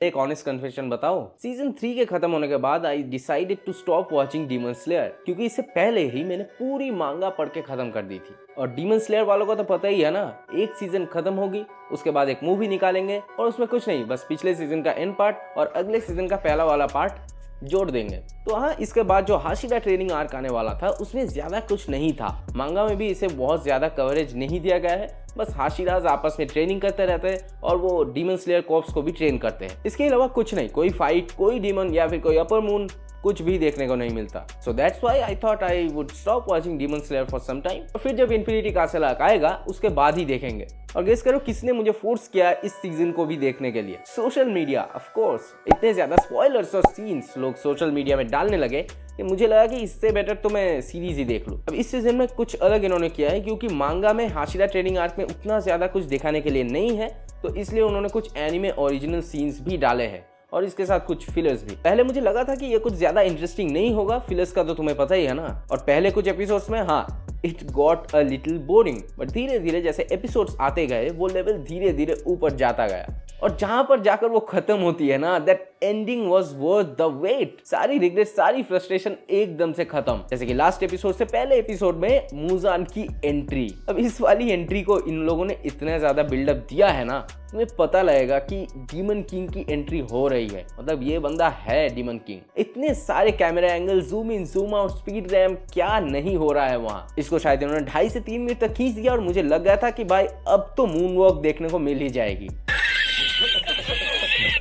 एक honest confession बताओ, season 3 के खत्म होने के बाद I decided to stop watching Demon Slayer, क्योंकि इससे पहले ही मैंने पूरी मांगा पढ़ के खत्म कर दी थी। और डीमन स्लेयर वालों को तो पता ही है ना, एक सीजन खत्म होगी उसके बाद एक मूवी निकालेंगे और उसमें कुछ नहीं, बस पिछले सीजन का एंड पार्ट और अगले सीजन का पहला वाला पार्ट जोड़ देंगे। तो हाँ, इसके बाद जो हाशिरा ट्रेनिंग आर्क आने वाला था उसमें ज्यादा कुछ नहीं था। मांगा में भी इसे बहुत ज्यादा कवरेज नहीं दिया गया है, बस हाशिराज आपस में ट्रेनिंग करते रहते हैं और वो डीमन स्लेयर कॉर्प्स को भी ट्रेन करते हैं। इसके अलावा कुछ नहीं, कोई फाइट, कोई डीमन या फिर कोई अपर मून, कुछ भी देखने को नहीं मिलता। So that's why I thought I would stop watching Demon Slayer for some time, और फिर जब इन्फिनिटी कासल आर्क आएगा उसके बाद ही देखेंगे। और गेस करो किसने मुझे फोर्स किया इस सीजन को भी देखने के लिए? Social media, of course. इतने ज्यादा स्पॉयलर्स और सीन्स लोग सोशल मीडिया में डालने लगे कि मुझे लगा कि इससे बेटर तो मैं सीरीज ही देख लूं। अब इस सीजन में कुछ अलग इन्होंने किया है, क्योंकि मांगा में हाशिरा ट्रेनिंग आर्क में उतना ज्यादा कुछ दिखाने के लिए नहीं है, तो इसलिए उन्होंने कुछ एनिमे ओरिजिनल सीन्स भी डाले हैं और इसके साथ कुछ फिलर्स भी। पहले मुझे लगा था कि ये कुछ ज्यादा इंटरेस्टिंग नहीं होगा, फिलर्स का तो तुम्हें पता ही है ना। और पहले कुछ एपिसोड्स में हाँ, it got a little boring, but धीरे धीरे जैसे एपिसोड्स आते गए वो लेवल धीरे धीरे ऊपर जाता गया, और जहां पर जाकर वो खत्म होती है ना, that ending was worth the wait. सारी रिग्रेट, सारी फ्रस्ट्रेशन एकदम से खत्म। जैसे कि लास्ट एपिसोड से पहले एपिसोड में मूजान की एंट्री। अब इस वाली एंट्री को इन लोगों ने इतना ज्यादा बिल्डअप दिया है ना, तुम्हें पता लगेगा कि डीमन किंग की एंट्री हो रही है, मतलब ये बंदा है डीमन किंग। इतने सारे camera angle, zoom in, zoom out, speed RAM, क्या नहीं हो रहा है वहां। इसको शायद इन्होंने 2.5 से 3 मिनट तक खींच दिया और मुझे लग गया था कि भाई अब तो मून वॉक देखने को मिल ही जाएगी।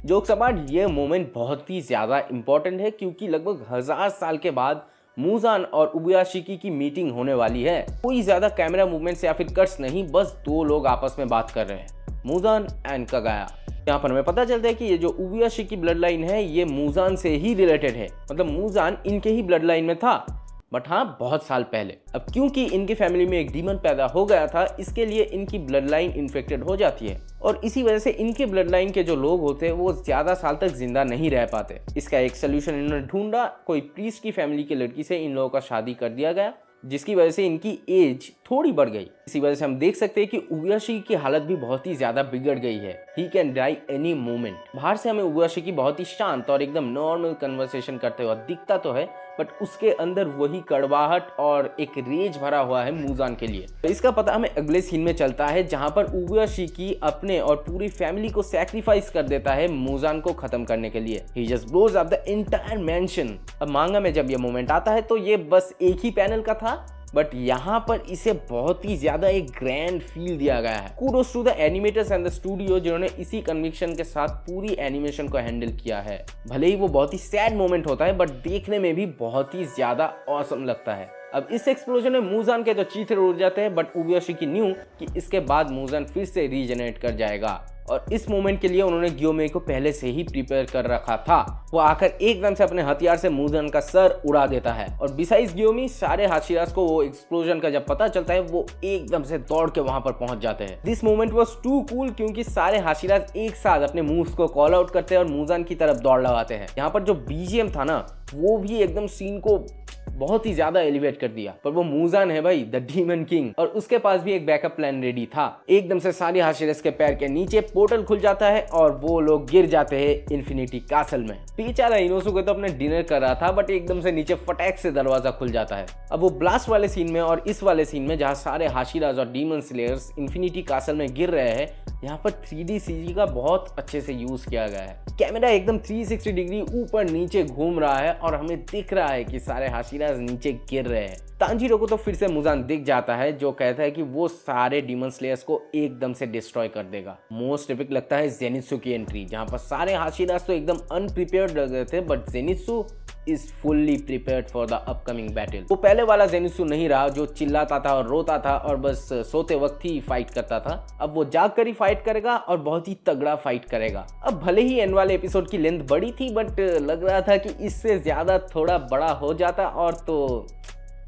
जोक्स अपार्ट, ये मोमेंट बहुत ही ज्यादा इंपॉर्टेंट है, क्योंकि लगभग 1000 साल के बाद मूजान और उबुयाशिकी की मीटिंग होने वाली है। कोई ज्यादा कैमरा मूवमेंट्स या फिर कट्स नहीं, बस दो लोग आपस में बात कर रहे हैं, मूजान एंड कगाया। यहाँ पर हमें पता चलता है कि ये जो उबुयाशिकी ब्लड लाइन है ये मूजान से ही रिलेटेड है, मतलब मूजान इनके ही ब्लड लाइन में था, बट हाँ बहुत साल पहले। अब क्योंकि इनकी फैमिली में एक डीमन पैदा हो गया था, इसके लिए इनकी ब्लड लाइन इन्फेक्टेड हो जाती है, और इसी वजह से इनके ब्लड लाइन के जो लोग होते हैं वो ज्यादा साल तक जिंदा नहीं रह पाते। इसका एक सोल्यूशन इन्होंने ढूंढा, कोई प्रीस्ट की फैमिली की लड़की से इन लोगों का शादी कर दिया गया, जिसकी वजह से इनकी एज थोड़ी बढ़ गई। इसी वजह से हम देख सकते हैं कि उबुयाशिकी की हालत भी बहुत ही ज्यादा बिगड़ गई है। He can die any moment. बाहर से हमें उबुयाशिकी बहुत ही शांत और एकदम नॉर्मल कन्वर्सेशन करते हुए दिखता तो है, बट उसके अंदर वही कड़वाहट और एक रेज भरा हुआ है मूजान के लिए। तो इसका पता हमें अगले सीन में चलता है, जहां पर उबुयाशिकी अपने और पूरी फैमिली को सैक्रिफाइस कर देता है मूजान को खत्म करने के लिए। He just blows up the entire mansion. अब मांगा में जब ये मोमेंट आता है तो ये बस एक ही पैनल का था, बट यहाँ पर इसे बहुत ही ज्यादा एक ग्रैंड फील दिया गया है। Kudos to the animators and the studio, जिन्होंने इसी कन्विक्शन के साथ पूरी एनिमेशन को हैंडल किया है। भले ही वो बहुत ही सैड मोमेंट होता है, बट देखने में भी बहुत ही ज्यादा ऑसम लगता है। अब इस एक्सप्लोजन में मूजान के तो चीथे उड़ जाते हैं, बट उबुयाशिकी न्यू कि इसके बाद मूजान फिर से रीजनरेट कर जाएगा, और इस मोमेंट के लिए उन्होंने ग्योमे को पहले से ही प्रिपेयर कर रखा था। वो आकर एकदम से अपने हथियार से मूजान का सर उड़ा देता है, और बिसाइड्स ग्योमी, सारे हाशिरास को वो एक्सप्लोजन का जब पता चलता है वो एकदम से दौड़ के वहां पर पहुंच जाते हैं। This moment was too cool, क्योंकि सारे हाशिरास एक साथ अपने मूव्स को कॉल आउट करते हैं और मूजान की तरफ दौड़ लगाते हैं। यहाँ पर जो बीजीएम था ना, वो भी एकदम सीन को बहुत ही ज्यादा एलिवेट कर दिया। पर वो मूजान है भाई, द डीमन किंग, और उसके पास भी एक बैकअप प्लान रेडी था। एकदम से सारी हाशिरास के पैर के नीचे पोर्टल खुल जाता है और वो लोग गिर जाते हैं इन्फिनिटी कासल में। बेचारा इनोसुके तो अपने डिनर कर रहा था, बट एकदम से नीचे फटैक से दरवाजा खुल जाता है। अब वो ब्लास्ट वाले सीन में और इस वाले सीन में जहाँ सारे हाशिरास और डीमन स्लेयर्स इन्फिनिटी कासल में गिर रहे हैं, यहाँ पर 3D CG का बहुत अच्छे से यूज किया गया है। कैमरा एकदम 360 डिग्री ऊपर नीचे घूम रहा है और हमें दिख रहा है कि सारे हाशिरास नीचे गिर रहे हैं। तांजीरो को तो फिर से मूजान दिख जाता है, जो कहता है कि वो सारे डीमन स्लेयर्स को एकदम से डिस्ट्रॉय कर देगा। मोस्ट एपिक लगता है जेनित्सु की एंट्री, जहां पर सारे हाशिरास तो एकदम अनप्रिपेयर्ड लग रहे थे, but Zenitsu is fully prepared for the upcoming battle. वो पहले वाला जेनित्सु नहीं रहा जो चिल्लाता था और रोता था और बस सोते वक्त ही फाइट करता था। अब वो जाग कर ही फाइट करेगा और बहुत ही तगड़ा फाइट करेगा। अब भले ही एंड वाले एपिसोड की लेंथ बड़ी थी, बट लग रहा था कि इससे ज्यादा थोड़ा बड़ा हो जाता और तो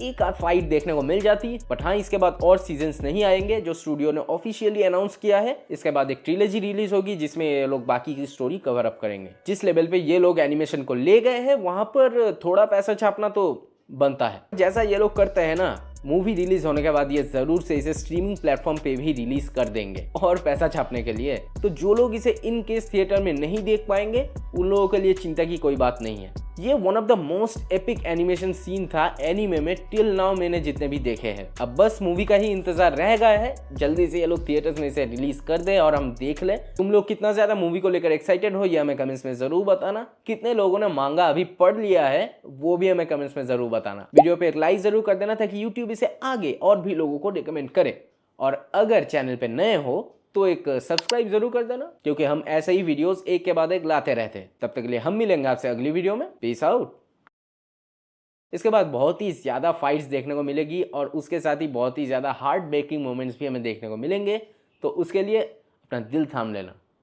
एक आध फाइट देखने को मिल जाती। बट हाँ, इसके बाद और सीजन्स नहीं आएंगे, जो स्टूडियो ने ऑफिशियली अनाउंस किया है। इसके बाद एक ट्रिलॉजी रिलीज होगी जिसमें ये लोग बाकी की स्टोरी कवर अप करेंगे। जिस लेवल पे ये लोग एनिमेशन को ले गए हैं, वहां पर थोड़ा पैसा छापना तो बनता है। जैसा ये लोग करते हैं ना, मूवी रिलीज होने के बाद ये जरूर से इसे स्ट्रीमिंग प्लेटफॉर्म पे भी रिलीज कर देंगे और पैसा छापने के लिए। तो जो लोग इसे इन केस थिएटर में नहीं देख पाएंगे उन लोगों के लिए चिंता की कोई बात नहीं है। ये one of the most epic animation scene था एनीमे में टिल नाउ मैंने जितने भी देखे हैं। अब बस मूवी का ही इंतजार रह गया है, जल्दी से ये लोग थिएटर्स में इसे रिलीज कर दे और हम देख ले। तुम लोग कितना ज्यादा मूवी को लेकर एक्साइटेड हो ये हमें कमेंट्स में जरूर बताना। कितने लोगों ने मांगा अभी पढ़ लिया है वो भी हमें कमेंट्स में जरूर बताना। वीडियो पे एक लाइक जरूर कर देना ताकि यूट्यूब इसे आगे और भी लोगों को रिकमेंड करे। और अगर चैनल पे नए हो तो एक सब्सक्राइब जरूर कर देना, क्योंकि हम ऐसे ही वीडियोस एक के बाद एक लाते रहते हैं। तब तक के लिए हम मिलेंगे आपसे अगली वीडियो में। Peace out. इसके बाद बहुत ही ज़्यादा फाइट्स देखने को मिलेगी और उसके साथ ही बहुत ही ज़्यादा हार्ट ब्रेकिंग मोमेंट्स भी हमें देखने को मिलेंगे, तो उसके लिए अपना दिल थाम लेना।